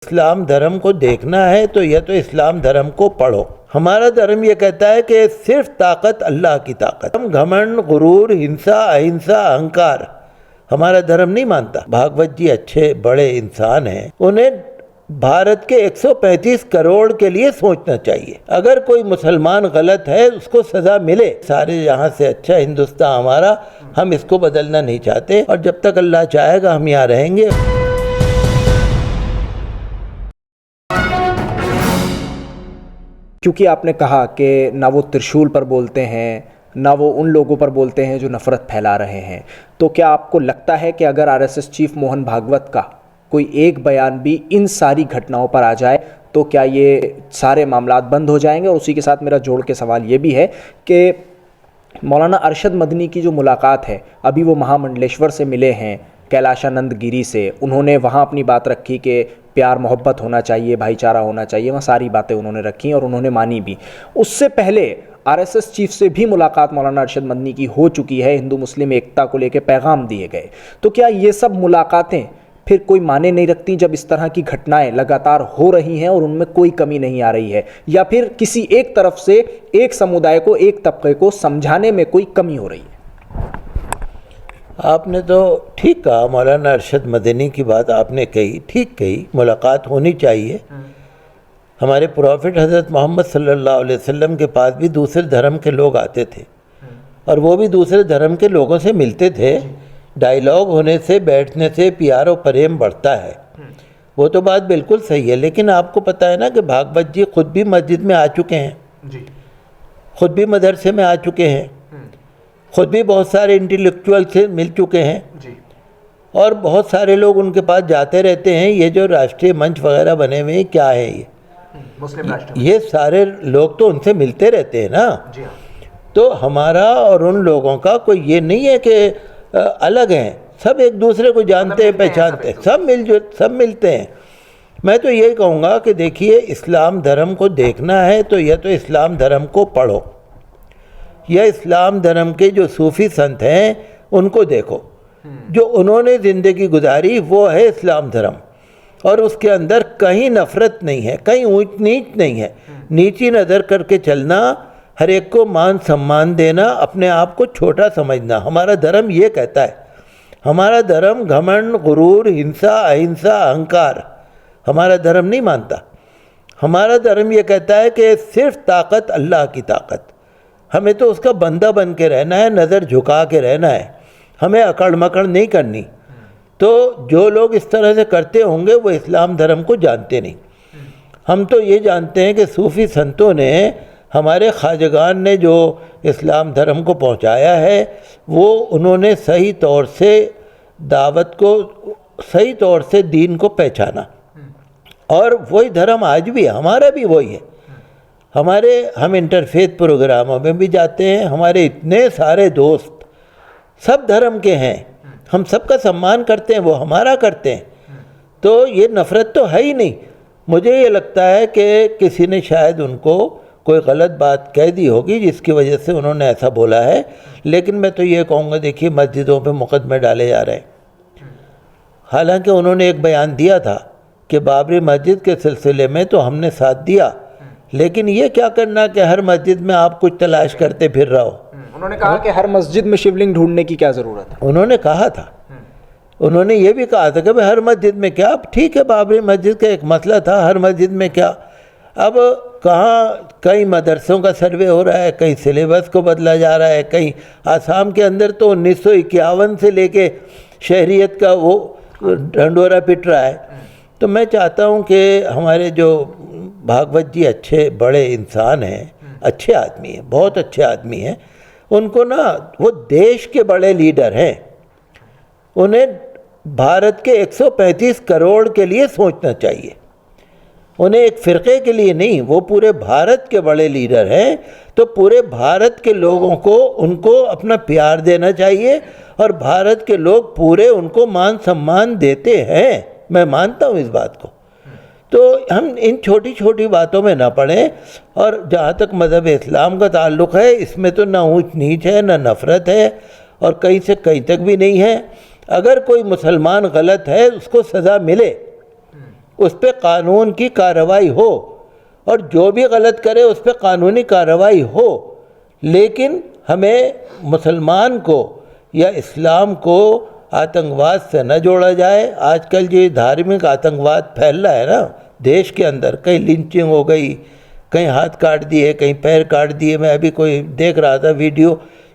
इस्लाम धर्म को देखना है तो या तो इस्लाम धर्म को पढ़ो। हमारा धर्म ये कहता है कि सिर्फ ताकत अल्लाह की ताकत। हम घमंड, गुरूर, हिंसा, अहिंसा, अहंकार हमारा धर्म नहीं मानता। भागवत जी अच्छे बड़े इंसान हैं, उन्हें भारत के 135 करोड़ के लिए सोचना चाहिए। अगर कोई मुसलमान गलत है उसको सजा मिले। सारे यहाँ से अच्छा हिंदुस्तान हमारा, हम इसको बदलना नहीं चाहते और जब तक अल्लाह चाहेगा हम यहाँ रहेंगे। क्योंकि आपने कहा कि ना वो त्रिशूल पर बोलते हैं, ना वो उन लोगों पर बोलते हैं जो नफ़रत फैला रहे हैं, तो क्या आपको लगता है कि अगर आरएसएस चीफ मोहन भागवत का कोई एक बयान भी इन सारी घटनाओं पर आ जाए तो क्या ये सारे मामलात बंद हो जाएंगे? और उसी के साथ मेरा जोड़ के सवाल ये भी है कि मौलाना अरशद मदनी की जो मुलाकात है, अभी वो महामंडलेश्वर से मिले हैं कैलाशानंद गिरी से, उन्होंने वहाँ अपनी बात रखी कि प्यार मोहब्बत होना चाहिए, भाईचारा होना चाहिए, वहाँ सारी बातें उन्होंने रखी और उन्होंने मानी भी। उससे पहले आरएसएस चीफ से भी मुलाकात मौलाना अरशद मदनी की हो चुकी है, हिंदू मुस्लिम एकता को लेकर पैगाम दिए गए। तो क्या ये सब मुलाकातें फिर कोई माने नहीं रखती जब इस तरह की घटनाएं लगातार हो रही हैं और उनमें कोई कमी नहीं आ रही है, या फिर किसी एक तरफ से एक समुदाय को, एक तबके को समझाने में कोई कमी हो रही है? आपने तो ठीक कहा, मौलाना अरशद मदनी की बात आपने कही, ठीक कही, मुलाकात होनी चाहिए। हमारे प्रॉफिट हज़रत मोहम्मद सल्लल्लाहु अलैहि वसल्लम के पास भी दूसरे धर्म के लोग आते थे और वो भी दूसरे धर्म के लोगों से मिलते थे। डायलॉग होने से, बैठने से प्यार और प्रेम बढ़ता है, वो तो बात बिल्कुल सही है। लेकिन आपको पता है ना कि भागवत जी खुद भी मस्जिद में आ चुके हैं जी, खुद भी मदरसे में आ चुके हैं, खुद भी बहुत सारे इंटेलेक्चुअल से मिल चुके हैं जी, और बहुत सारे लोग उनके पास जाते रहते हैं। ये जो राष्ट्रीय मंच वगैरह बने हुए हैं, क्या है ये मुस्लिम राष्ट्र, ये सारे लोग तो उनसे मिलते रहते हैं ना जी। तो हमारा और उन लोगों का कोई ये नहीं है कि अलग हैं, सब एक दूसरे को जानते हैं, पहचानते हैं, सब मिलते हैं। मैं तो यही कहूँगा कि देखिए, इस्लाम धर्म को देखना है तो या तो इस्लाम धर्म को पढ़ो या इस्लाम धर्म के जो सूफ़ी संत हैं उनको देखो। जो उन्होंने ज़िंदगी गुजारी वो है इस्लाम धर्म, और उसके अंदर कहीं नफ़रत नहीं है, कहीं ऊंच नीच नहीं है। नीची नज़र करके चलना, हर एक को मान सम्मान देना, अपने आप को छोटा समझना, हमारा धर्म ये कहता है। हमारा धर्म घमंड, गुरूर, हिंसा, अहिंसा, अहंकार हमारा धर्म नहीं मानता। हमारा धर्म ये कहता है कि सिर्फ ताकत अल्लाह की ताकत। हमें तो उसका बंदा बन के रहना है, नज़र झुका के रहना है, हमें अकड़ मकड़ नहीं करनी। तो जो लोग इस तरह से करते होंगे वो इस्लाम धर्म को जानते नहीं। हम तो ये जानते हैं कि सूफ़ी संतों ने, हमारे ख्वाजगान ने जो इस्लाम धर्म को पहुंचाया है, वो उन्होंने सही तौर से दावत को, सही तौर से दीन को पहचाना, और वही धर्म आज भी है, हमारा भी वही है। हम इंटरफेथ प्रोग्रामों में भी जाते हैं, हमारे इतने सारे दोस्त सब धर्म के हैं, हम सबका सम्मान करते हैं, वो हमारा करते हैं। तो ये नफ़रत तो है ही नहीं। मुझे ये लगता है कि किसी ने शायद उनको कोई गलत बात कह दी होगी जिसकी वजह से उन्होंने ऐसा बोला है। लेकिन मैं तो ये कहूँगा, देखिए, मस्जिदों पे मुकदमे डाले जा रहे हैं। हालांकि उन्होंने एक बयान दिया था कि बाबरी मस्जिद के सिलसिले में तो हमने साथ दिया, लेकिन ये क्या करना कि हर मस्जिद में आप कुछ तलाश करते फिर रहो। उन्होंने कहा कि हर मस्जिद में शिवलिंग ढूंढने की क्या ज़रूरत है, उन्होंने कहा था। उन्होंने ये भी कहा था कि भाई हर मस्जिद में क्या, ठीक है, बाबरी मस्जिद का एक मसला था, हर मस्जिद में क्या। अब कहाँ कई मदरसों का सर्वे हो रहा है, कहीं सिलेबस को बदला जा रहा है, कहीं आसाम के अंदर तो 1951 से लेके शहरियत का वो ढंडोरा पिट रहा है। तो मैं चाहता हूँ कि हमारे जो भागवत जी अच्छे बड़े इंसान हैं, अच्छे आदमी हैं, बहुत अच्छे आदमी हैं, उनको ना, वो देश के बड़े लीडर हैं, उन्हें भारत के 135 करोड़ के लिए सोचना चाहिए। उन्हें एक फ़िरक़े के लिए नहीं, वो पूरे भारत के बड़े लीडर हैं। तो पूरे भारत के लोगों को, उनको अपना प्यार देना चाहिए, और भारत के लोग पूरे उनको मान सम्मान देते हैं, मैं मानता हूँ इस बात को। तो हम इन छोटी छोटी बातों में ना पड़ें। और जहाँ तक मज़हब इस्लाम का ताल्लुक़ है, इसमें तो ना ऊंच नीच है, ना नफ़रत है, और कहीं से कहीं तक भी नहीं है। अगर कोई मुसलमान गलत है उसको सज़ा मिले, उस पर कानून की कार्रवाई हो, और जो भी गलत करे उस पर कानूनी कार्रवाई हो। लेकिन हमें मुसलमान को या इस्लाम को आतंकवाद से न जोड़ा जाए। आजकल जो धार्मिक आतंकवाद फैल रहा है ना देश के अंदर, कहीं लिंचिंग हो गई, कहीं हाथ काट दिए, कहीं पैर काट दिए। मैं अभी कोई देख रहा था वीडियो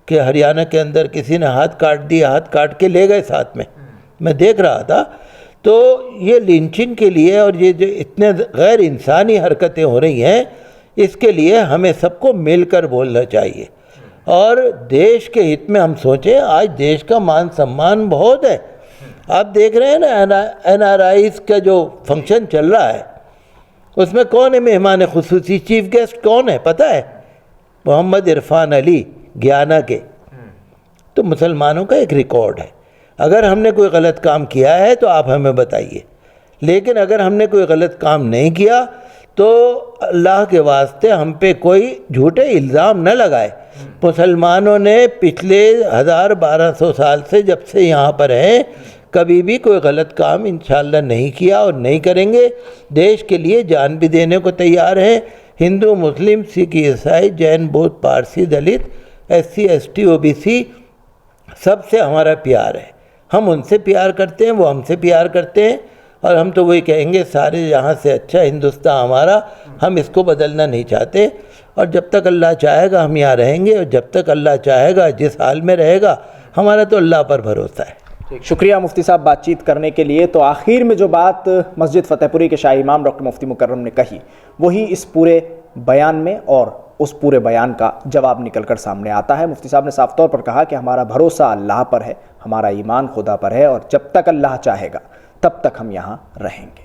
कि हरियाणा के अंदर किसी ने हाथ काट दिया, हाथ काट के ले गए साथ में, मैं देख रहा था। तो ये लिंचिंग के लिए और ये जो इतने गैर इंसानी हरकतें हो रही हैं, इसके लिए हमें सबको मिलकर बोलना चाहिए और देश के हित में हम सोचें। आज देश का मान सम्मान बहुत है। आप देख रहे हैं ना NRIs का जो फंक्शन चल रहा है, उसमें कौन है मेहमान खुसूसी, चीफ गेस्ट कौन है पता है? मोहम्मद इरफान अली ज्ञाना के। तो मुसलमानों का एक रिकॉर्ड है, अगर हमने कोई गलत काम किया है तो आप हमें बताइए, लेकिन अगर हमने कोई गलत काम नहीं किया तो अल्लाह के वास्ते हम पे कोई झूठे इल्ज़ाम न लगाए। मुसलमानों ने पिछले 1000-1200 साल से जब से यहाँ पर हैं, कभी भी कोई गलत काम इंशाअल्लाह नहीं किया और नहीं करेंगे। देश के लिए जान भी देने को तैयार हैं। हिंदू, मुस्लिम, सिख, ईसाई, जैन, बौद्ध, पारसी, दलित, SC, ST, OBC सबसे हमारा प्यार है। हम उनसे प्यार करते हैं, वो हमसे प्यार करते हैं, और हम तो वही कहेंगे सारे यहाँ से अच्छा हिंदुस्तान हमारा। हम इसको बदलना नहीं चाहते, और जब तक अल्लाह चाहेगा हम यहाँ रहेंगे, और जब तक अल्लाह चाहेगा जिस हाल में रहेगा, हमारा तो अल्लाह पर भरोसा है। शुक्रिया मुफ्ती साहब बातचीत करने के लिए। तो आखिर में जो बात मस्जिद फतेहपुरी के शाही इमाम डॉक्टर मुफ्ती मुकर्रम ने कही, वही इस पूरे बयान में और उस पूरे बयान का जवाब निकलकर सामने आता है। मुफ्ती साहब ने साफ तौर पर कहा कि हमारा भरोसा अल्लाह पर है, हमारा ईमान खुदा पर है, और जब तक अल्लाह चाहेगा तब तक हम यहाँ रहेंगे।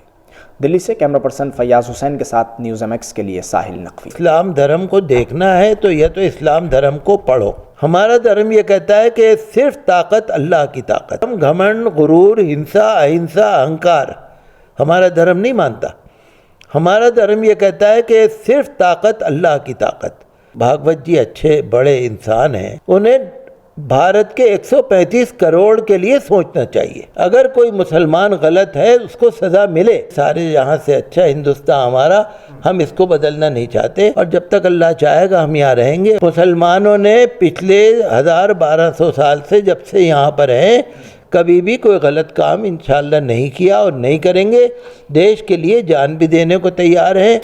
दिल्ली से कैमरा पर्सन फैयाज हुसैन के साथ न्यूज़ MX के लिए साहिल नकवी। इस्लाम धर्म को देखना है तो यह तो इस्लाम धर्म को पढ़ो। हमारा धर्म ये कहता है कि सिर्फ ताकत अल्लाह की ताकत। हम घमंड, गुरूर, हिंसा, अहिंसा, अहंकार हमारा धर्म नहीं मानता। हमारा धर्म ये कहता है कि सिर्फ ताकत अल्लाह की ताकत। भागवत जी अच्छे बड़े इंसान हैं, उन्हें भारत के 135 करोड़ के लिए सोचना चाहिए। अगर कोई मुसलमान गलत है उसको सज़ा मिले। सारे यहाँ से अच्छा हिंदुस्तान हमारा, हम इसको बदलना नहीं चाहते, और जब तक अल्लाह चाहेगा हम यहाँ रहेंगे। मुसलमानों ने पिछले 1000-1200 साल से जब से यहाँ पर हैं, कभी भी कोई गलत काम इंशाअल्लाह नहीं किया और नहीं करेंगे। देश के लिए जान भी देने को तैयार हैं।